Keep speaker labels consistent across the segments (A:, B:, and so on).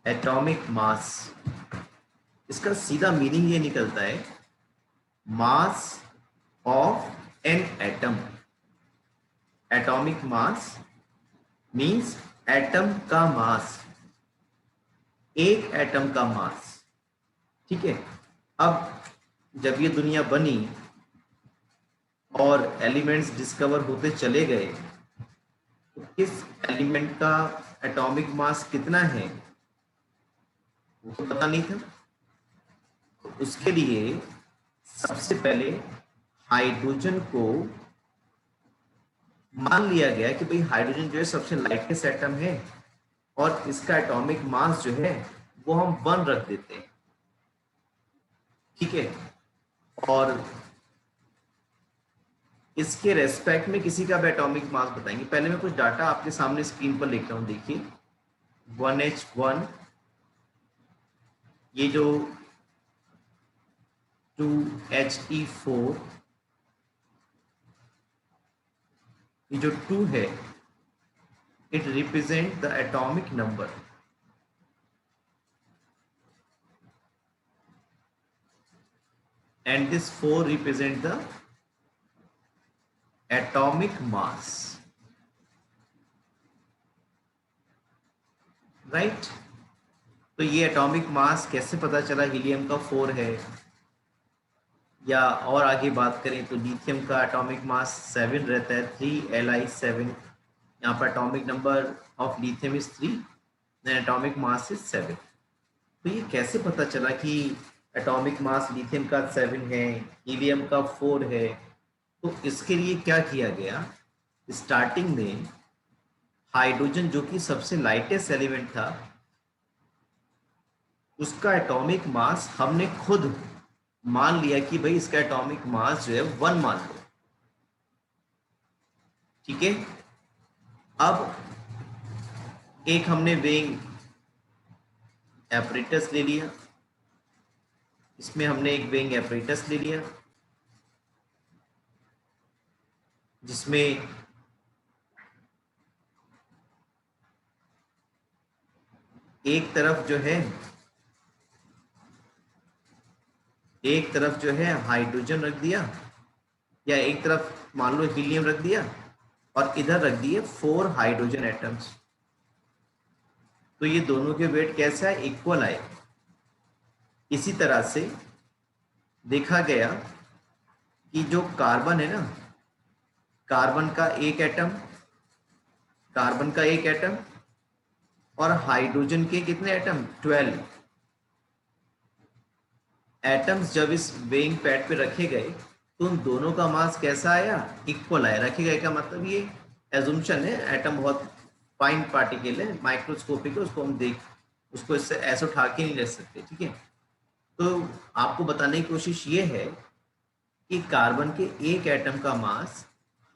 A: Atomic mass, इसका सीधा meaning ये निकलता है mass of an atom. Atomic mass means atom का मास, एक एटम का मास। ठीक है। अब जब ये दुनिया बनी और एलिमेंट्स डिस्कवर होते चले गए, तो किस एलिमेंट का एटॉमिक मास कितना है वो तो पता नहीं था। तो उसके लिए सबसे पहले हाइड्रोजन को मान लिया गया कि भाई हाइड्रोजन जो है सबसे लाइटेस्ट एटम है और इसका एटॉमिक मास जो है वो हम 1 रख देते हैं। ठीक है। और इसके रेस्पेक्ट में किसी का भी एटॉमिक मास बताएंगे। पहले मैं कुछ डाटा आपके सामने स्क्रीन पर लिख रहा हूं, देखिए 1H1, ये जो 2He4, ये जो 2 है it represent the atomic number, and this 4 represent the atomic mass, right? तो ये एटॉमिक मास कैसे पता चला हीलियम का 4 है? या और आगे बात करें तो लिथियम का एटॉमिक मास 7 रहता है, 3Li7। यहाँ पर atomic number of lithium is 3, then atomic mass is 7। तो ये कैसे पता चला कि एटॉमिक मास लिथियम का 7 है, हीलियम का 4 है? तो इसके लिए क्या किया गया, स्टार्टिंग में हाइड्रोजन जो कि सबसे लाइटेस्ट एलिमेंट था, उसका एटॉमिक मास हमने खुद मान लिया कि भाई इसका एटॉमिक मास जो है 1 मान लो। ठीक है। अब एक हमने वेइंग एपरेटस ले लिया, इसमें हमने एक वेइंग एपरेटस ले लिया जिसमें एक तरफ जो है हाइड्रोजन रख दिया, या एक तरफ मान लो हीलियम रख दिया और इधर रख दिए 4 हाइड्रोजन एटम्स। तो ये दोनों के वेट कैसा है, इक्वल आए। इसी तरह से देखा गया कि जो कार्बन है ना, कार्बन का एक एटम और हाइड्रोजन के कितने एटम, 12 एटम्स जब इस वेइंग पैड पे रखे गए तो उन दोनों का मास कैसा आया, इक्वल आया। रखे गए का मतलब ये एजुम्पशन है, एटम बहुत फाइन पार्टिकल है, माइक्रोस्कोपिक है, उसको इससे ऐसे उठा के नहीं रख सकते। ठीक है। तो आपको बताने की कोशिश ये है कि कार्बन के एक एटम का मास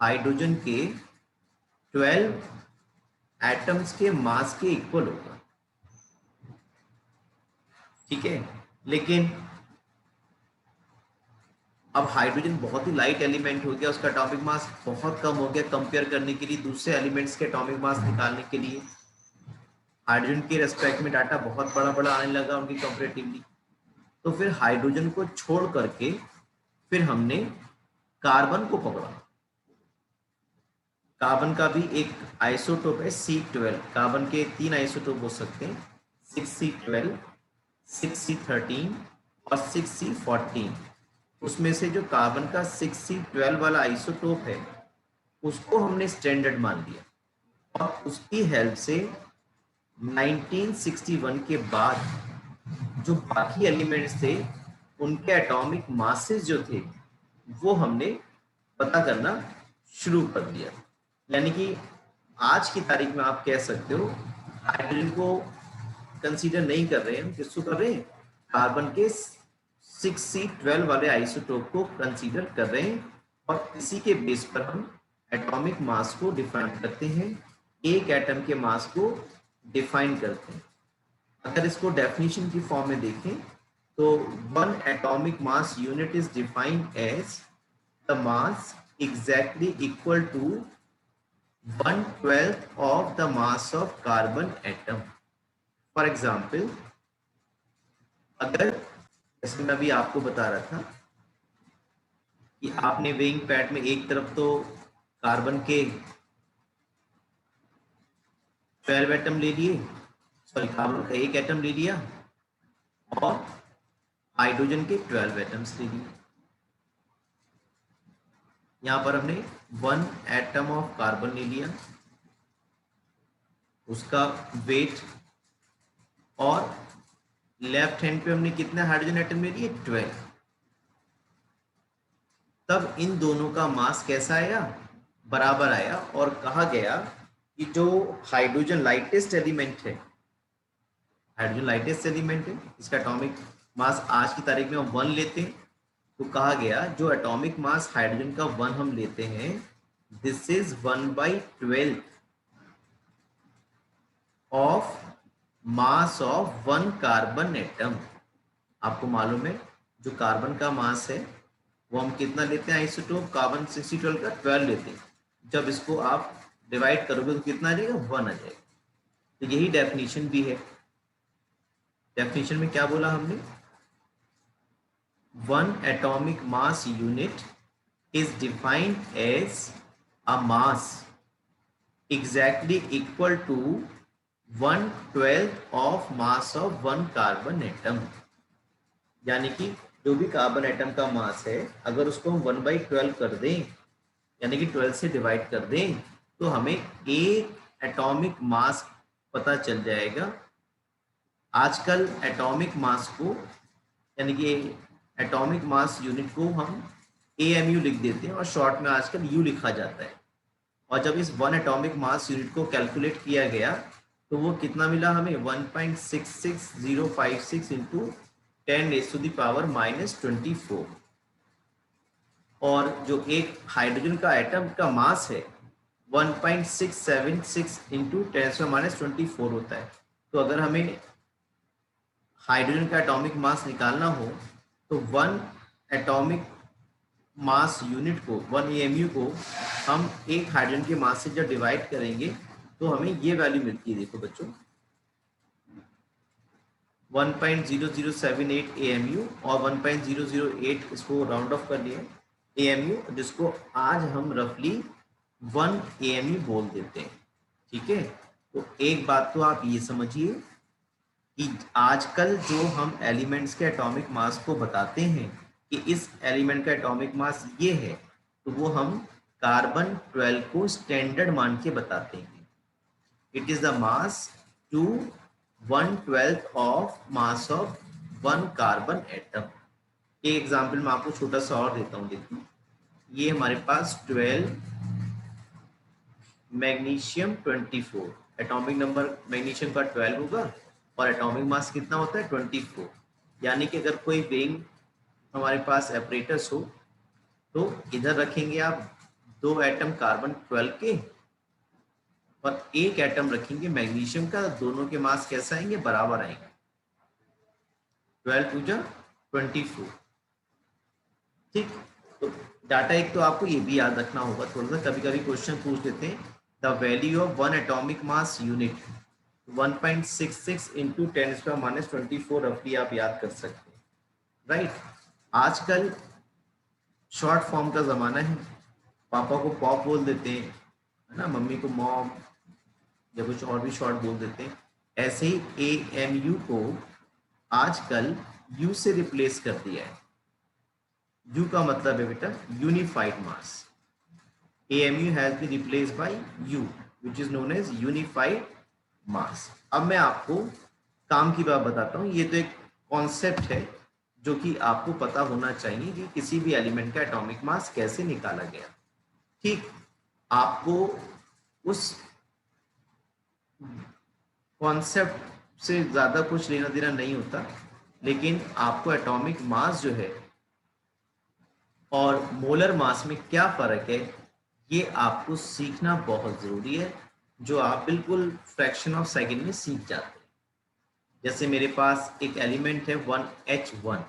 A: हाइड्रोजन के 12 एटम्स के मास के इक्वल होगा। ठीक है। लेकिन अब हाइड्रोजन बहुत ही लाइट एलिमेंट हो गया, उसका एटॉमिक मास बहुत कम हो गया कंपेयर करने के लिए दूसरे एलिमेंट्स के एटॉमिक मास निकालने के लिए। हाइड्रोजन के रेस्पेक्ट में डाटा बहुत बड़ा बड़ा आने लगा उनकी कंपेरेटिवली। तो फिर हाइड्रोजन को छोड़ करके फिर हमने कार्बन को पकड़ा। कार्बन का भी एक आइसोटोप है C12, कार्बन के 3 आइसोटोप हो सकते हैं, 6C12, 6C13 और 6C14। उसमें से जो कार्बन का 6C12 वाला आइसोटोप है उसको हमने स्टैंडर्ड मान लिया और उसकी हेल्प से 1961 के बाद जो बाकी एलिमेंट्स थे उनके एटॉमिक मासेस जो थे वो हमने पता करना शुरू कर दिया। यानी कि आज की तारीख में आप कह सकते हो हाइड्रोजन को कंसीडर नहीं कर रहे हैं, किसको कर रहे हैं, कार्बन के 6C12 वाले आइसोटोप को कंसीडर कर रहे हैं और इसी के बेस पर हम एटॉमिक मास को डिफाइन करते हैं, एक एटम के मास को डिफाइन करते हैं। अगर इसको डेफिनेशन की फॉर्म में देखें तो one atomic mass unit is defined as the mass exactly equal to 1/12 of the mass of carbon atom। For example, अगर जैसे मैं अभी आपको बता रहा था कि आपने वेइंग पैड में एक तरफ तो कार्बन के 12 एटम ले लिए, सॉरी कार्बन का एक एटम ले लिया, और हाइड्रोजन के 12 एटम्स ले लिए। यहां पर हमने 1 एटम ऑफ कार्बन ले लिया, उसका वेट, और लेफ्ट हैंड पे हमने कितने हाइड्रोजन एटम ले लिए, 12। तब इन दोनों का मास कैसा आया, बराबर आया, और कहा गया कि जो हाइड्रोजन लाइटेस्ट एलिमेंट है, हाइड्रोजन लाइटेस्ट एलिमेंट है, इसका एटॉमिक मास आज की तारीख में हम 1 लेते हैं, तो कहा गया जो एटॉमिक मास हाइड्रोजन का 1 हम लेते हैं, this is 1/12 of mass of 1 carbon atom. आपको मालूम है जो कार्बन का मास है वो हम कितना लेते हैं, आइसोटोप कार्बन 6012 का 12 लेते हैं। जब इसको आप डिवाइड करोगे तो कितना आ जाएगा, 1 आ जाएगा। तो यही डेफिनेशन भी है। डेफिनेशन में क्या बोला हमने, 1 atomic mass unit is defined as a mass exactly equal to 1/12 of mass of 1 carbon atom. यानी कि जो भी कार्बन एटम का मास है, अगर उसको हम 1/12 कर दें, यानी कि 12 से डिवाइड कर दें, तो हमें एक एटॉमिक मास पता चल जाएगा। आजकल एटॉमिक मास को, यानी कि एटॉमिक मास यूनिट को हम AMU लिख देते हैं, और शॉर्ट में आजकल U लिखा जाता है। और जब इस 1 एटॉमिक मास यूनिट को कैलकुलेट किया गया तो वो कितना मिला हमें, 1.66056 इंटू 10⁻⁻24। और जो एक हाइड्रोजन का एटम का मास है 1.676 इंटू 10⁻24 होता है। तो अगर हमें हाइड्रोजन का एटॉमिक मास निकालना हो तो 1 एटॉमिक मास यूनिट को, 1 AMU को हम एक हाइड्रोजन के मास से जब डिवाइड करेंगे तो हमें ये वैल्यू मिलती है। देखो बच्चों, 1.0078 AMU और 1.008 इसको राउंड ऑफ कर लिया AMU, जिसको आज हम रफली 1 AMU बोल देते हैं। ठीक है, तो एक बात तो आप ये समझिए कि आजकल जो हम एलिमेंट्स के एटॉमिक मास को बताते हैं कि इस एलिमेंट का एटॉमिक मास ये है, तो वो हम कार्बन 12 को स्टैंडर्ड मान के बताते हैं। It is the mass to 1/12 of mass of 1 carbon atom. एक एग्जांपल मैं आपको छोटा सा और देता हूँ। देखिए, ये हमारे पास 12 मैग्नीशियम 24, एटॉमिक नंबर मैग्नीशियम का 12 होगा और एटॉमिक मास कितना होता है, 24। यानी कि अगर कोई वेइंग हमारे पास एपरेटस हो तो इधर रखेंगे आप 2 एटम कार्बन 12 के और एक एटम रखेंगे मैग्नीशियम का, दोनों के मास कैसा आएंगे, बराबर आएंगे, 12 × 24। ठीक, तो डाटा एक तो आपको ये भी याद रखना होगा, थोड़ा सा कभी कभी क्वेश्चन पूछ देते हैं, the value of 1 atomic mass unit 1.66 into 10⁻24 रफली आप याद कर सकते हैं, राइट। आजकल शॉर्ट फॉर्म का ज़माना है, पापा को पॉप बोल देते हैं, है ना, मम्मी को मॉम या कुछ और भी शॉर्ट बोल देते हैं। ऐसे ही AMU को आजकल U से रिप्लेस कर दिया है। U का मतलब है बेटा unified mass. AMU has been replaced by U which is known as unified mass. अब मैं आपको काम की बात बताता हूँ। ये तो एक कॉन्सेप्ट है जो कि आपको पता होना चाहिए कि किसी भी एलिमेंट का एटॉमिक मास कैसे निकाला गया। ठीक, आपको उस कॉन्सेप्ट से ज़्यादा कुछ लेना देना नहीं होता, लेकिन आपको एटॉमिक मास जो है और मोलर मास में क्या फ़र्क है ये आपको सीखना बहुत ज़रूरी है, जो आप बिल्कुल फ्रैक्शन ऑफ सेकेंड में सीख जाते हैं। जैसे मेरे पास एक एलिमेंट है 1H1,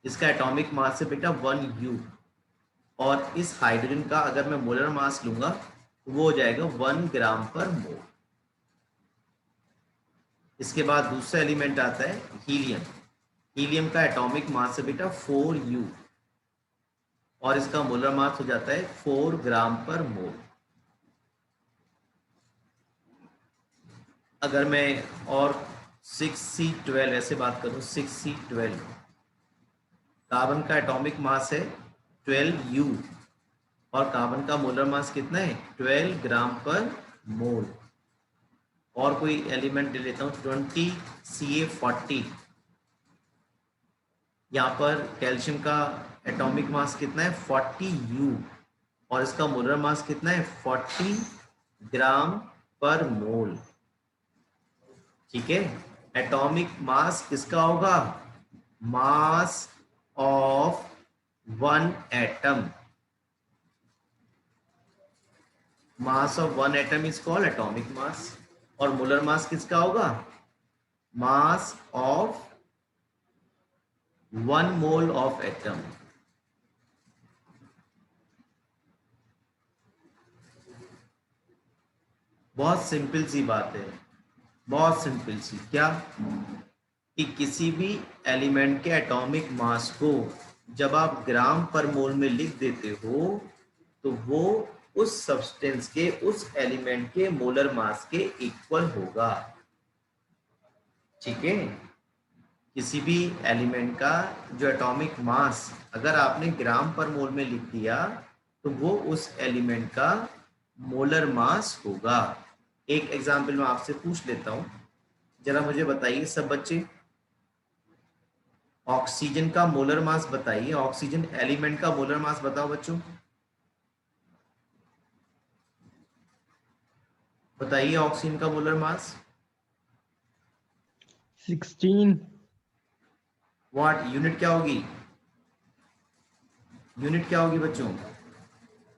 A: इसका एटॉमिक मास है बेटा 1U, और इस हाइड्रोजन का अगर मैं मोलर मास लूंगा तो वो हो जाएगा 1 ग्राम पर मोल। इसके बाद दूसरा एलिमेंट आता है हीलियम। हीलियम का एटॉमिक मास है बेटा 4u और इसका मोलर मास हो जाता है 4 ग्राम पर मोल। अगर मैं और 6c12 ऐसे बात करूं, 6c12 कार्बन का एटॉमिक मास है 12u और कार्बन का मोलर मास कितना है 12 ग्राम पर मोल। और कोई एलिमेंट ले लेता हूँ 20Ca40, यहाँ पर कैल्शियम का एटॉमिक मास कितना है 40u और इसका मोलर मास कितना है 40 ग्राम पर मोल। ठीक है, एटॉमिक मास किसका होगा, mass of one atom, mass of one atom is called atomic mass. और मोलर मास किसका होगा, मास ऑफ 1 मोल ऑफ एटम। बहुत सिंपल सी बात है, बहुत सिंपल सी, क्या कि किसी भी एलिमेंट के एटॉमिक मास को जब आप ग्राम पर मोल में लिख देते हो तो वो उस सब्सटेंस के, उस एलिमेंट के मोलर मास के इक्वल होगा। ठीक है, किसी भी एलिमेंट का जो एटॉमिक मास अगर आपने ग्राम पर मोल में लिख दिया तो वो उस एलिमेंट का मोलर मास होगा। एक एग्जाम्पल मैं आपसे पूछ लेता हूं, जरा मुझे बताइए सब बच्चे, ऑक्सीजन का मोलर मास बताइए, ऑक्सीजन एलिमेंट का मोलर मास बताओ बच्चों, बताइए ऑक्सीजन का मोलर मास
B: 16।
A: व्हाट यूनिट क्या होगी, यूनिट क्या होगी बच्चों,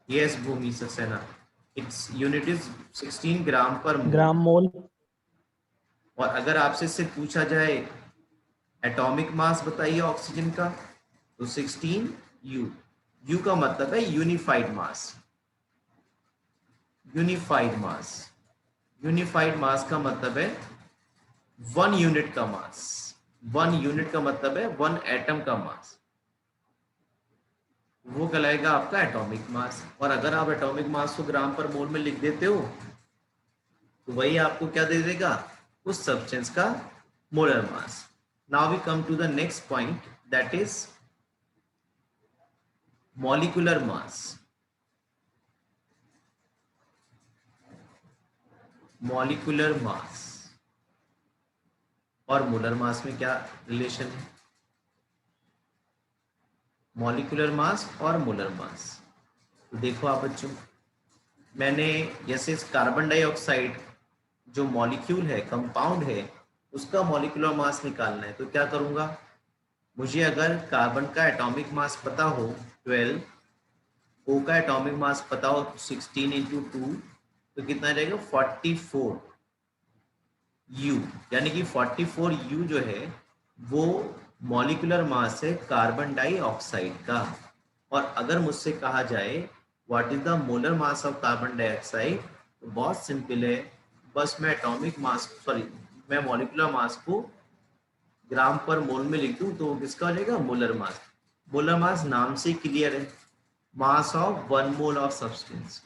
A: yes Bhumi Saxena, it's unit is 16 gram per mole.
B: ग्राम मोल।
A: और अगर आपसे इससे पूछा जाए एटॉमिक मास बताइए ऑक्सीजन का तो 16u, u का मतलब है यूनिफाइड मास, यूनिफाइड मास, यूनिफाइड मास का मतलब है 1 यूनिट का मास, 1 यूनिट का मतलब है 1 एटम का मास, वो कहलाएगा आपका एटॉमिक मास। और अगर आप एटॉमिक मास को ग्राम पर मोल में लिख देते हो तो वही आपको क्या दे देगा, उस सब्सटेंस का molar mass. Now we come to the next point, that is molecular mass. Molecular mass और मोलर मास में क्या रिलेशन है, मॉलिक्यूलर मास और मोलर मास। तो देखो आप बच्चों, मैंने जैसे इस कार्बन डाइऑक्साइड जो मॉलिक्यूल है, कंपाउंड है, उसका मॉलिक्यूलर मास निकालना है तो क्या करूंगा, मुझे अगर कार्बन का एटॉमिक मास पता हो 12, ओ का एटॉमिक मास पता हो 16 इंटू 2 तो कितना रहेगा 44 यू, यानी कि 44 यू जो है वो मॉलिक्यूलर मास है कार्बन डाइऑक्साइड का। और अगर मुझसे कहा जाए what is the molar mass of carbon dioxide तो बहुत सिंपल है, बस मैं एटॉमिक मास मैं मॉलिक्यूलर मास को ग्राम पर मोल में लिख दूं तो वो किसका हो जाएगा, मोलर मास। मोलर मास नाम से क्लियर है, मास of 1 mole of substance,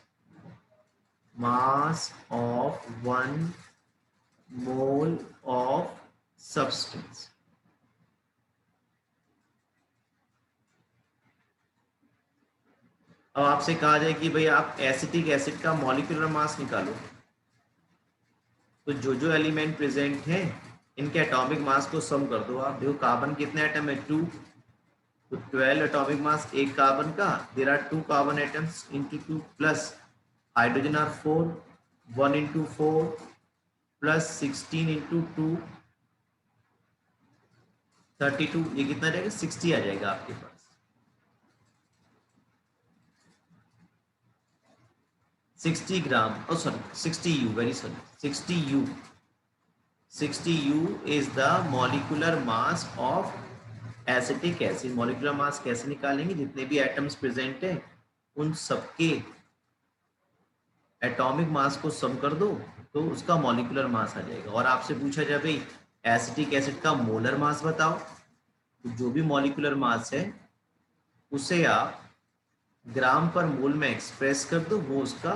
A: mass of 1 mole of substance. अब आपसे कहा जाए कि भाई आप एसिटिक एसिड का मॉलिक्यूलर मास निकालो तो जो एलिमेंट प्रेजेंट हैं इनके एटॉमिक मास को सम कर दो आप। देखो कार्बन कितने एटम है 2, तो 12 एटॉमिक मास एक कार्बन का, there are 2 carbon atoms into 2 plus hydrogen are 4, 1 into 4 plus 16 into 2 32, ये कितना रहेगा 60 आ जाएगा आपके पास। Sixty gram, oh sorry 60u, very sorry 60u is the molecular mass of acetic acid। molecular mass कैसे निकालेंगे, जितने भी एटम्स प्रेजेंट हैं उन सबके एटॉमिक मास को सम कर दो तो उसका मॉलिक्यूलर मास आ जाएगा। और आपसे पूछा जाए भाई एसिटिक एसिड का मोलर मास बताओ, तो जो भी मॉलिक्यूलर मास है उसे आप ग्राम पर मोल में एक्सप्रेस कर दो, वो उसका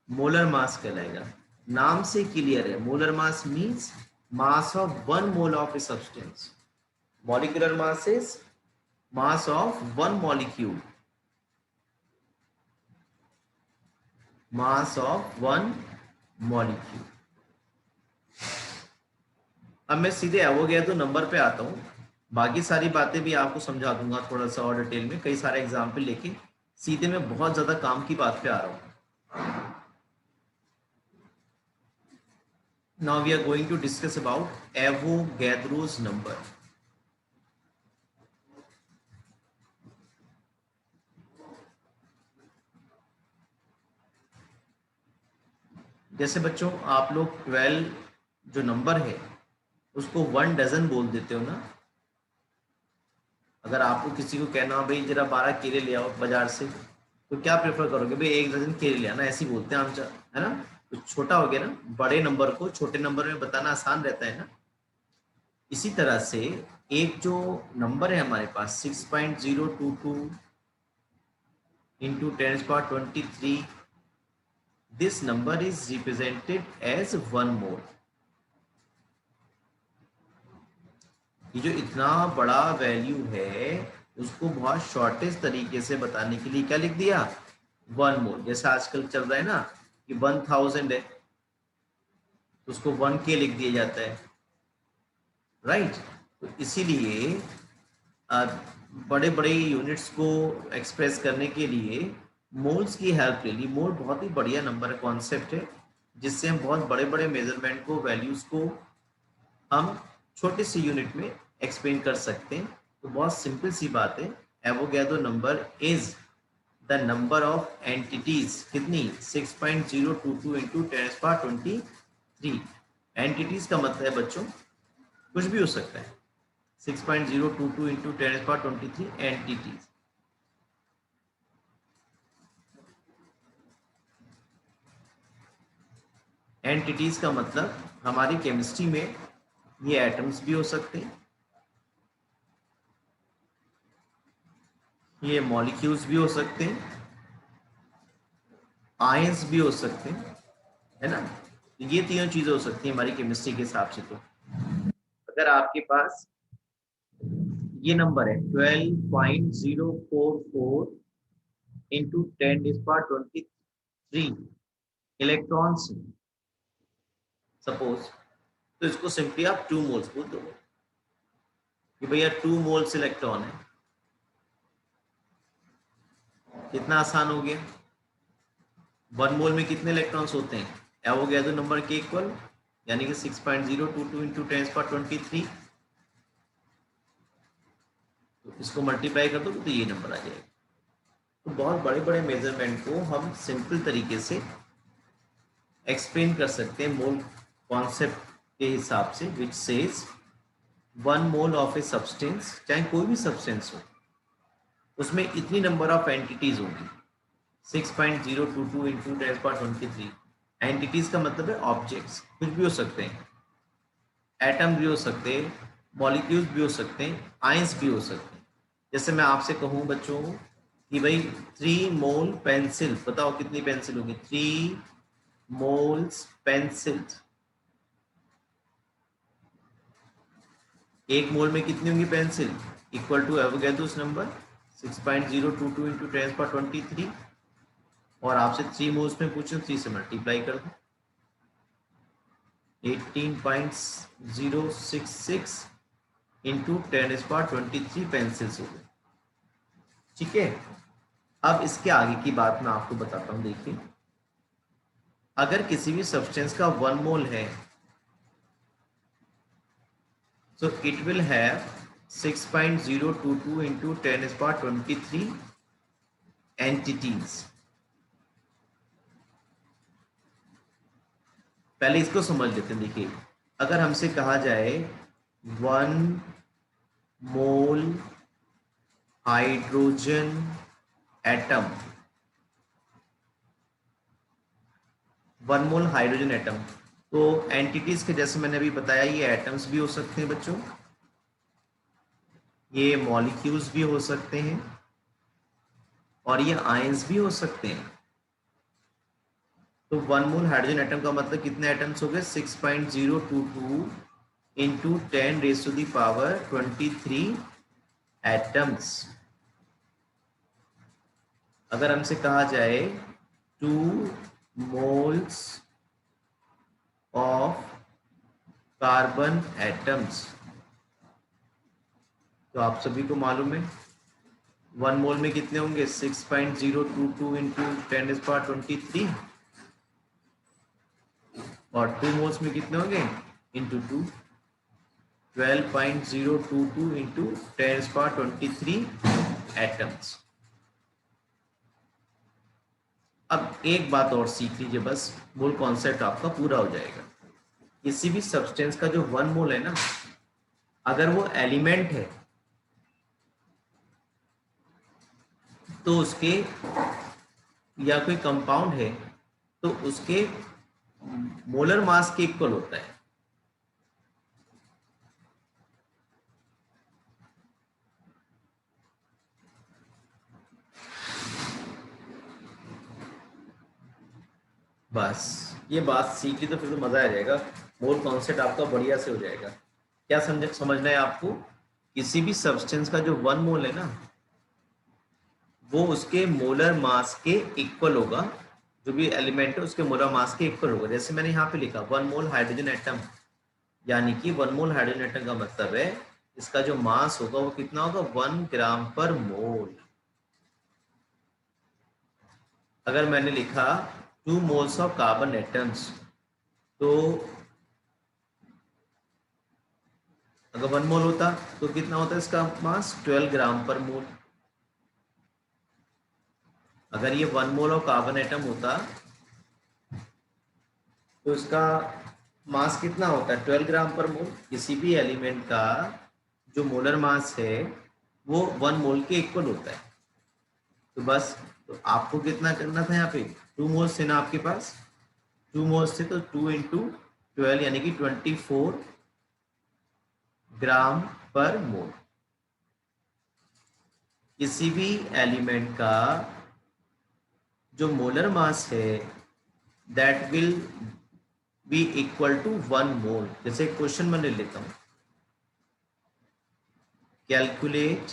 A: मोलर मास कहलाएगा। नाम से क्लियर है, molar mass means mass of 1 mole of a substance. Molecular mass is mass of 1 molecule, mass of 1 molecule. अब मैं सीधे एवोगैड्रो नंबर पे आता हूँ, बाकी सारी बातें भी आपको समझा दूंगा थोड़ा सा और डिटेल में, कई सारे एग्जाम्पल लेके। सीधे मैं बहुत ज्यादा काम की बात पे आ रहा हूँ। Now we are going to discuss about Avogadro's number. जैसे बच्चों आप लोग 12 जो नंबर है उसको 1 डजन बोल देते हो ना। अगर आपको किसी को कहना हो भाई जरा 12 केले ले आओ बाजार से, तो क्या प्रेफर करोगे? भाई 1 डजन केले ले आना, ऐसे ही बोलते हैं हम, है ना। तो छोटा हो गया ना, बड़े नंबर को छोटे नंबर में बताना आसान रहता है ना। इसी तरह से एक जो नंबर है हमारे पास 6.022 into 10⁻23, this number is represented as 1 mole. ये जो इतना बड़ा वैल्यू है उसको बहुत शॉर्टेस्ट तरीके से बताने के लिए क्या लिख दिया? 1 मोल। जैसे आजकल चल रहा है ना कि 1000 है तो उसको 1K लिख दिया जाता है, राइट। तो इसीलिए बड़े बड़े यूनिट्स को एक्सप्रेस करने के लिए मोल्स की हेल्प ले ली। मोल बहुत ही बढ़िया नंबर कॉन्सेप्ट है, जिससे हम बहुत बड़े बड़े मेजरमेंट को, वैल्यूज को हम छोटे से यूनिट में एक्सप्लेन कर सकते हैं। तो बहुत सिंपल सी बात है, Avogadro number is the number of entities. कितनी? 6.022 इंटू 10⁻23। एंटिटीज का मतलब है बच्चों कुछ भी हो सकता है। 6.022 इंटू 10⁻23 एंटिटीज। एंटिटीज का मतलब हमारी केमिस्ट्री में ये एटम्स भी हो सकते हैं, ये मॉलिक्यूल्स भी हो सकते हैं, आयंस भी हो सकते हैं, है ना। ये तीनों चीजें हो सकती हैं हमारी केमिस्ट्री के हिसाब से। तो अगर आपके पास ये नंबर है 12.044 इंटू 10⁻23 इलेक्ट्रॉन्स सपोज, तो इसको सिंपली आप 2 मोल्स बोल दो कि भैया 2 मोल्स इलेक्ट्रॉन है। कितना आसान हो गया। 1 मोल में कितने इलेक्ट्रॉन्स होते हैं? एवोगैड्रो नंबर के इक्वल, यानी कि 6.022 इंटू 10⁻23। तो इसको मल्टीप्लाई कर दो तो ये नंबर आ जाएगा। तो बहुत बड़े बड़े मेजरमेंट को हम सिंपल तरीके से एक्सप्लेन कर सकते हैं मोल कॉन्सेप्ट के हिसाब से, which says 1 mole of a substance, चाहे कोई भी सब्सटेंस हो, उसमें इतनी नंबर ऑफ एंटिटीज होंगी। 6.022 इंटू 10⁻23। एंटिटीज का मतलब है ऑब्जेक्ट्स, कुछ भी हो सकते हैं, एटम भी हो सकते हैं, मॉलिक्यूल्स भी हो सकते हैं, आयंस भी हो सकते हैं। जैसे मैं आपसे कहूँ बच्चों कि भाई 3 मोल पेंसिल, बताओ कितनी पेंसिल होगी? 3 मोल्स पेंसिल। 1 मोल में कितनी होंगी pencil? Equal to Avogadro's number 6.022 into 10⁻23। और आपसे 3 मोल्स में पूछो, 3 से मल्टीप्लाई कर दो, 18.066 इंटू 10⁻23 पेंसिल्स हो गए। ठीक है। अब इसके आगे की बात मैं आपको बताता हूँ। देखिए, अगर किसी भी सब्सटेंस का 1 मोल है, so it will have 6.022 into 10⁻23 entities। पहले इसको समझ लेते हैं। देखिए, अगर हमसे कहा जाए 1 मोल हाइड्रोजन एटम 1 मोल हाइड्रोजन एटम। तो एंटिटीज के जैसे मैंने अभी बताया, ये एटम्स भी हो सकते हैं बच्चों, ये मॉलिक्यूल्स भी हो सकते हैं, और ये आयंस भी हो सकते हैं। तो 1 मोल हाइड्रोजन एटम का मतलब कितने एटम्स हो गए? 6.022 इंटू 10⁻23 एटम्स। अगर हमसे कहा जाए 2 मोल्स ऑफ कार्बन एटम्स, तो आप सभी को मालूम है 1 मोल में कितने होंगे? 6.022 इंटू 10⁻23, और 2 मोल्स में कितने होंगे? Into 2, 12.022 into 10⁻23 atoms. अब एक बात और सीख लीजिए, बस मोल कॉन्सेप्ट आपका पूरा हो जाएगा। किसी भी सब्सटेंस का जो 1 मोल है ना, अगर वो एलिमेंट है तो उसके, या कोई कंपाउंड है तो उसके मोलर मास के इक्वल होता है। बस ये बात सीख ली तो फिर तो मजा आ जाएगा, मोल कॉन्सेप्ट आपका बढ़िया से हो जाएगा। क्या समझना है आपको? किसी भी सब्सटेंस का जो 1 मोल है ना, वो उसके मोलर मास के इक्वल होगा। जो भी एलिमेंट है उसके मोलर मास के इक्वल होगा। जैसे मैंने यहाँ पे लिखा 1 मोल हाइड्रोजन एटम, यानी कि 1 मोल हाइड्रोजन एटम का मतलब है इसका जो मास होगा वो कितना होगा? 1 ग्राम पर मोल। अगर मैंने लिखा 2 मोल्स ऑफ कार्बन एटम्स, तो अगर 1 मोल होता तो कितना होता है इसका मास? 12 ग्राम पर मोल। अगर ये 1 मोल ऑफ कार्बन एटम होता तो इसका मास कितना होता है? 12 ग्राम पर मोल। किसी भी एलिमेंट का जो मोलर मास है वो 1 मोल के इक्वल होता है। तो बस, तो आपको कितना करना था? यहाँ पे 2 मोल्स थे ना आपके पास, 2 मोल्स थे तो 2 इंटू 12 यानी कि 24 ग्राम पर मोल। किसी भी एलिमेंट का जो मोलर मास है that will be equal to 1 mole. जैसे क्वेश्चन मैं ले लेता हूं, calculate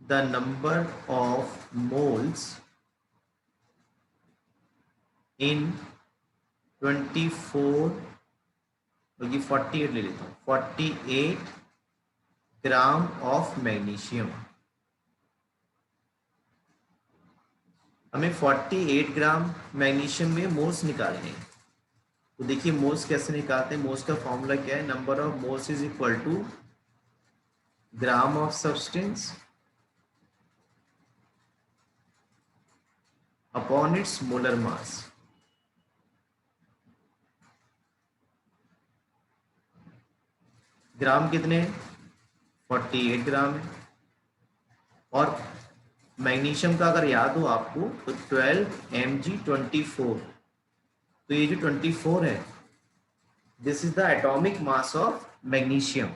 A: the number of moles in 24, बल्कि 48 ले लेता हूँ, 48 ग्राम ऑफ मैग्नीशियम। हमें 48 ग्राम मैग्नीशियम में मोल्स निकालने हैं। तो देखिए मोल्स कैसे निकालते हैं? मोल्स का फॉर्मूला क्या है? Number of moles is equal to gram of substance upon its molar mass. Gram कितने हैं? 48 ग्राम है। और मैग्नीशियम का अगर याद हो आपको तो 12 Mg24। तो ये जो 24 है this is the atomic mass of magnesium.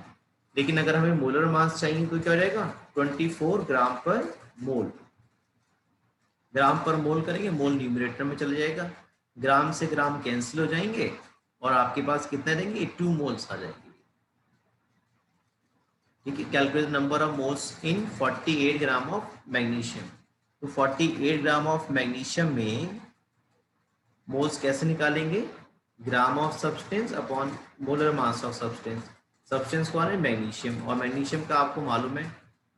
A: लेकिन अगर हमें मोलर मास चाहिए तो क्या हो जाएगा? 24 ग्राम पर मोल। ग्राम पर मोल करेंगे, मोल न्यूमरेटर में चला जाएगा, ग्राम से ग्राम कैंसिल हो जाएंगे और आपके पास कितने रहेंगे? 2 मोल्स आ जाएंगे। ठीक है, calculate number of moles in 48 gram of magnesium. तो 48 ग्राम ऑफ मैग्नीशियम में मोल्स कैसे निकालेंगे? ग्राम of substance upon molar mass of substance. Substance कौन है? मैग्नीशियम। और मैग्नीशियम का आपको मालूम है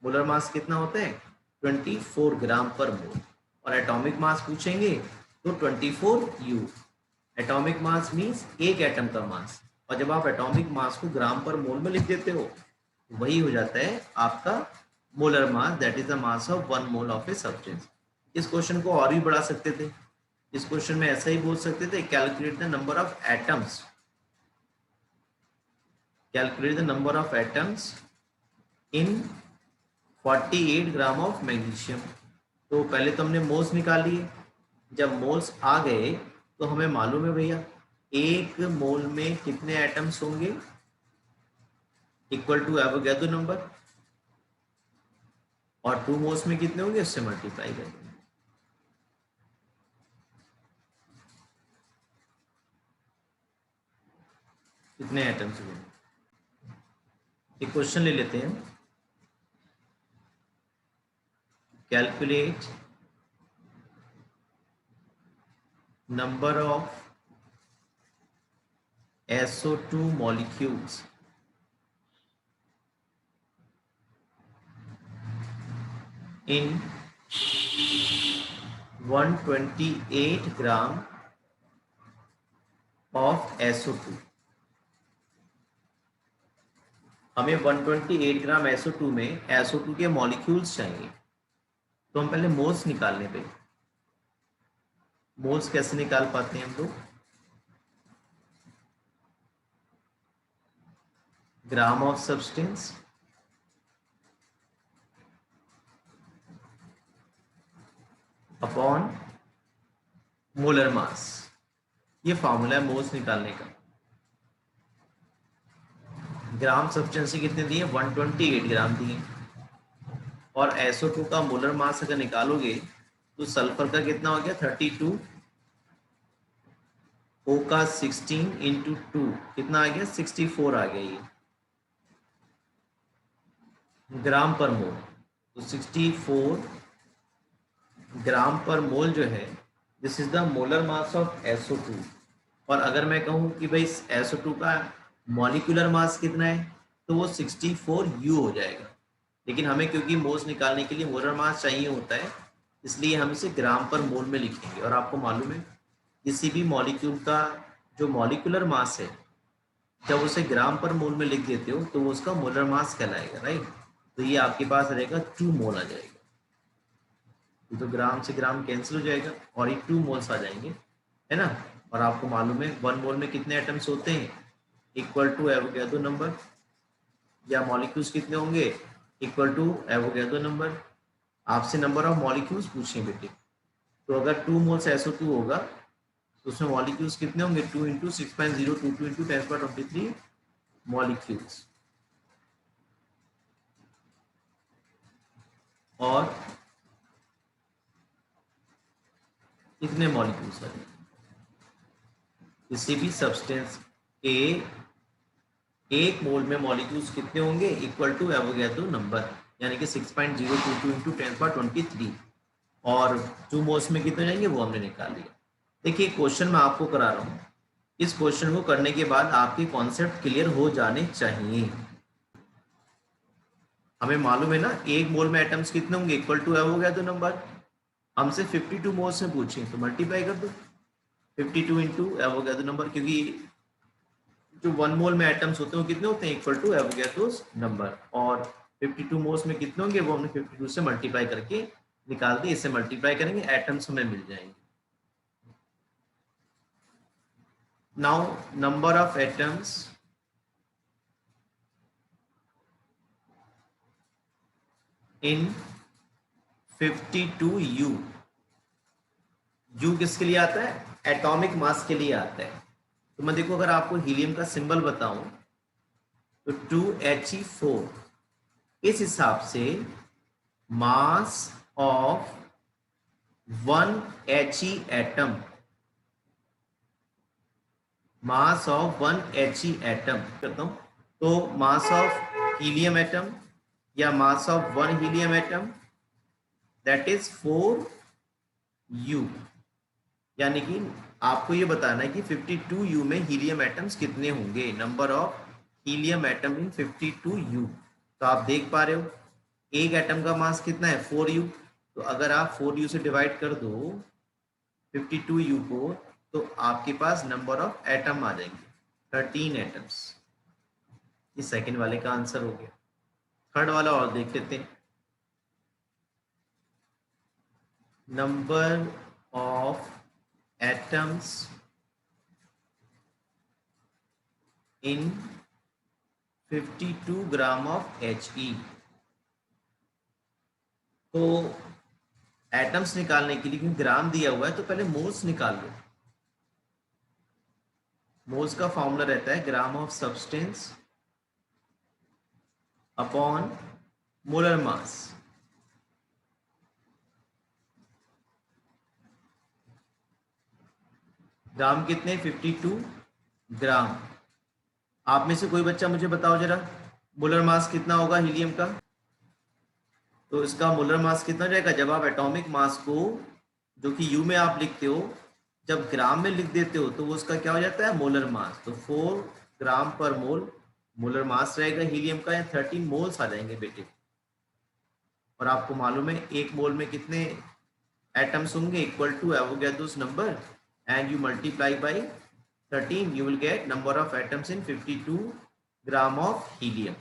A: मोलर मास कितना होता है? 24 ग्राम पर मोल। और एटॉमिक मास पूछेंगे तो 24 U। एटॉमिक मास मीन्स एक एटम का मास, और जब आप एटॉमिक मास को ग्राम पर मोल में लिख देते हो वही हो जाता है आपका molar mass, that is the mass of 1 mole of a substance. इस क्वेश्चन को और भी बढ़ा सकते थे। इस क्वेश्चन में ऐसा ही बोल सकते थे, calculate the number of atoms, calculate the number of atoms in 48 gram of magnesium. तो पहले तो हमने मोल्स निकाल लिए। जब मोल्स आ गए तो हमें मालूम है भैया एक मोल में कितने एटम्स होंगे, इक्वल टू एवोगैड्रो नंबर, और 2 मोल्स में कितने होंगे उससे मल्टीप्लाई कर देंगे। कितने एटम्स होंगे, एक क्वेश्चन ले लेते हैं। Calculate number of SO2 molecules in 128 gram of SO2। हमें 128 ग्राम SO2 में SO2 के मॉलिक्यूल्स चाहिए, तो हम पहले मोल्स निकालने पे। मोल्स कैसे निकाल पाते हैं हम लोग, ग्राम ऑफ सब्सटेंस अपॉन मोलर मास, ये फॉर्मूला है मोल्स निकालने का। ग्राम सब्सटेंस कितने दिए, 128 ग्राम दिए, और SO2 का मोलर मास अगर निकालोगे तो सल्फर का कितना हो गया 32, O का 16 इंटू 2 कितना आ गया 64 आ गया ये ग्राम पर मोल। तो 64 ग्राम पर मोल जो है this is the molar mass of SO2। और अगर मैं कहूँ कि भाई SO2 का मॉलिक्यूलर मास कितना है तो वो 64U हो जाएगा, लेकिन हमें क्योंकि मोल्स निकालने के लिए मोलर मास चाहिए होता है इसलिए हम इसे ग्राम पर मोल में लिखेंगे। और आपको मालूम है किसी भी मॉलिक्यूल का जो मॉलिक्यूलर मास है जब उसे ग्राम पर मोल में लिख देते हो तो वो उसका मोलर मास कहलाएगा, राइट। तो ये आपके पास रहेगा 2 मोल आ जाएगा, तो ग्राम से ग्राम कैंसिल हो जाएगा और ये 2 मोल्स आ जाएंगे, है ना। और आपको मालूम है 1 मोल में कितने एटम्स होते हैं, इक्वल टू एवोगैड्रो नंबर, या मॉलिक्यूल्स कितने होंगे इक्वल टू एवोगैड्रो नंबर। आपसे नंबर ऑफ मॉलिक्यूल्स पूछे बेटे, तो अगर 2 मोल्स SO2 होगा तो उसमें मॉलिक्यूल्स कितने होंगे 2 इंटू 6.022 इंटू 10⁻23 मॉलिक्यूल्स। और कितने मॉलिक्यूल्स हैं किसी भी सब्सटेंस के, एक मोल में मॉलिक्यूल्स कितने होंगे इक्वल टू एवोगैड्रो नंबर, यानी कि 6.022 इंटू 10⁻23, और 2 मोल्स में कितने जाएंगे वो हमने निकाल लिया। देखिए क्वेश्चन मैं आपको करा रहा हूँ, इस क्वेश्चन को करने के बाद आपके कॉन्सेप्ट क्लियर हो जाने चाहिए। हमें मालूम है ना एक मोल में एटम्स कितने होंगे इक्वल टू एवोगैड्रो नंबर, हमसे 52 मोल्स से पूछे तो मल्टीप्लाई कर दो 52 इंटू एवोगैड्रो नंबर, क्योंकि जो 1 मोल में एटम्स होते हैं वो कितने होते हैं इक्वल टू एवोगैड्रोस नंबर, और 52 मोल्स में कितने होंगे वो हमने 52 से मल्टीप्लाई करके निकाल दिए। इससे मल्टीप्लाई करेंगे एटम्स हमें मिल जाएंगे। Now number of atoms in 52U, U किसके लिए आता है एटॉमिक मास के लिए आता है। तो मैं देखो अगर आपको हीलियम का सिंबल बताऊं तो 2He4, इस हिसाब से mass of 1He atom, mass of 1He atom करता हूं तो मास ऑफ हीलियम एटम या मास of 1 helium atom that is 4U, यानी कि आपको ये बताना है कि 52U में हीलियम एटम्स कितने होंगे, number of helium atom in 52U। तो आप देख पा रहे हो एक एटम का मास कितना है 4U, तो अगर आप 4U से डिवाइड कर दो 52U को तो आपके पास नंबर ऑफ एटम आ जाएंगे 13 एटम्स। ये सेकंड वाले का आंसर हो गया। थर्ड वाला और देख लेते हैं, number of atoms in 52 gram of He। तो एटम्स निकालने के लिए, क्योंकि ग्राम दिया हुआ है तो पहले मोल्स निकाल लो। मोल्स का फॉर्मूला रहता है gram of substance upon molar mass. Gram कितने? 52 ग्राम। आप में से कोई बच्चा मुझे बताओ जरा, मोलर मास कितना होगा हीलियम का? तो इसका मोलर मास कितना जाएगा? जब आप एटॉमिक मास को, जो कि यू में आप लिखते हो, जब ग्राम में लिख देते हो तो वो उसका क्या हो जाता है? Molar mass. तो 4 ग्राम पर मोल मोलर मास रहेगा हीलियम का, या 13 मोल्स आ जाएंगे बेटे। और आपको मालूम है एक मोल में कितने एटम्स होंगे? Equal to Avogadro's number, and you multiply by 13, you will get number of atoms in 52 gram of helium.